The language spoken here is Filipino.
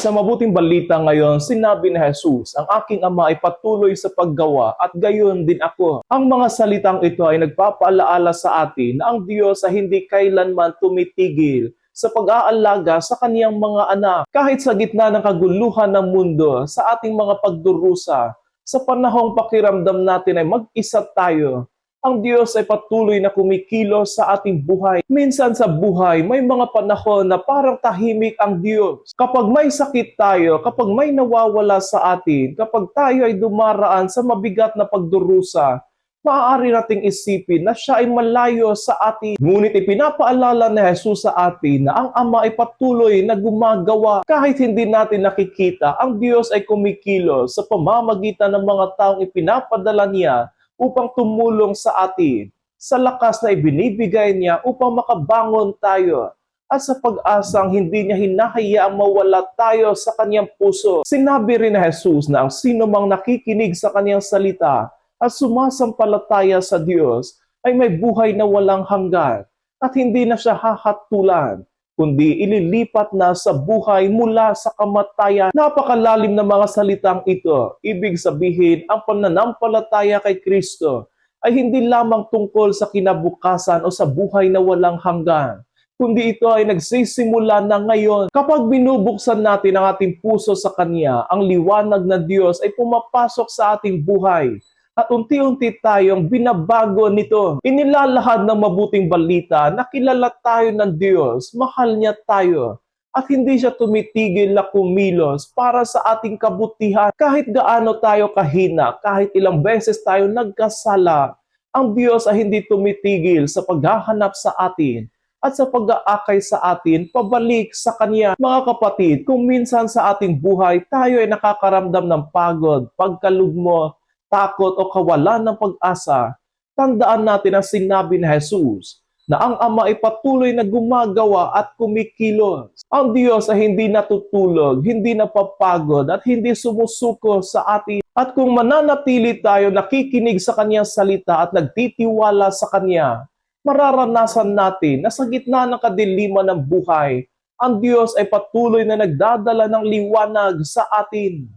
Sa mabuting balita ngayon, sinabi ni Jesus, ang aking Ama ay patuloy sa paggawa at gayon din ako. Ang mga salitang ito ay nagpapaalaala sa atin na ang Diyos ay hindi kailanman tumitigil sa pag-aalaga sa kaniyang mga anak. Kahit sa gitna ng kaguluhan ng mundo, sa ating mga pagdurusa, sa panahong pakiramdam natin ay mag-isa tayo, ang Diyos ay patuloy na kumikilos sa ating buhay. Minsan sa buhay, may mga panahon na parang tahimik ang Diyos. Kapag may sakit tayo, kapag may nawawala sa atin, kapag tayo ay dumaraan sa mabigat na pagdurusa, maaari nating isipin na siya ay malayo sa atin. Ngunit ipinapaalala ni Jesus sa atin na ang Ama ay patuloy na gumagawa. Kahit hindi natin nakikita, ang Diyos ay kumikilos sa pamamagitan ng mga taong ipinapadala niya upang tumulong sa atin, sa lakas na ibinibigay niya upang makabangon tayo, at sa pag-asang hindi niya hinahayaang mawala tayo sa kanyang puso. Sinabi rin ni Jesus na ang sino mang nakikinig sa kanyang salita at sumasampalataya sa Diyos ay may buhay na walang hanggan at hindi na siya hahatulan, kundi ililipat na sa buhay mula sa kamatayan. Napakalalim na mga salitang ito. Ibig sabihin, ang pananampalataya kay Kristo ay hindi lamang tungkol sa kinabukasan o sa buhay na walang hanggan, kundi ito ay nagsisimula na ngayon. Kapag binubuksan natin ang ating puso sa Kanya, ang liwanag ng Diyos ay pumapasok sa ating buhay. At unti-unti tayong binabago nito. Inilalahad ng mabuting balita na kilala tayo ng Diyos, mahal niya tayo, at hindi siya tumitigil na kumilos para sa ating kabutihan. Kahit gaano tayo kahina, kahit ilang beses tayo nagkasala, ang Diyos ay hindi tumitigil sa paghahanap sa atin at sa pag-aakay sa atin pabalik sa Kanya. Mga kapatid, kung minsan sa ating buhay tayo ay nakakaramdam ng pagod, pagkalugmo, takot o kawalan ng pag-asa, tandaan natin ang sinabi ni Jesus na ang Ama ay patuloy na gumagawa at kumikilos. Ang Diyos ay hindi natutulog, hindi napapagod at hindi sumusuko sa atin. At kung mananatili tayo nakikinig sa Kanyang salita at nagtitiwala sa Kanya, mararanasan natin na sa gitna ng kadiliman ng buhay, ang Diyos ay patuloy na nagdadala ng liwanag sa atin.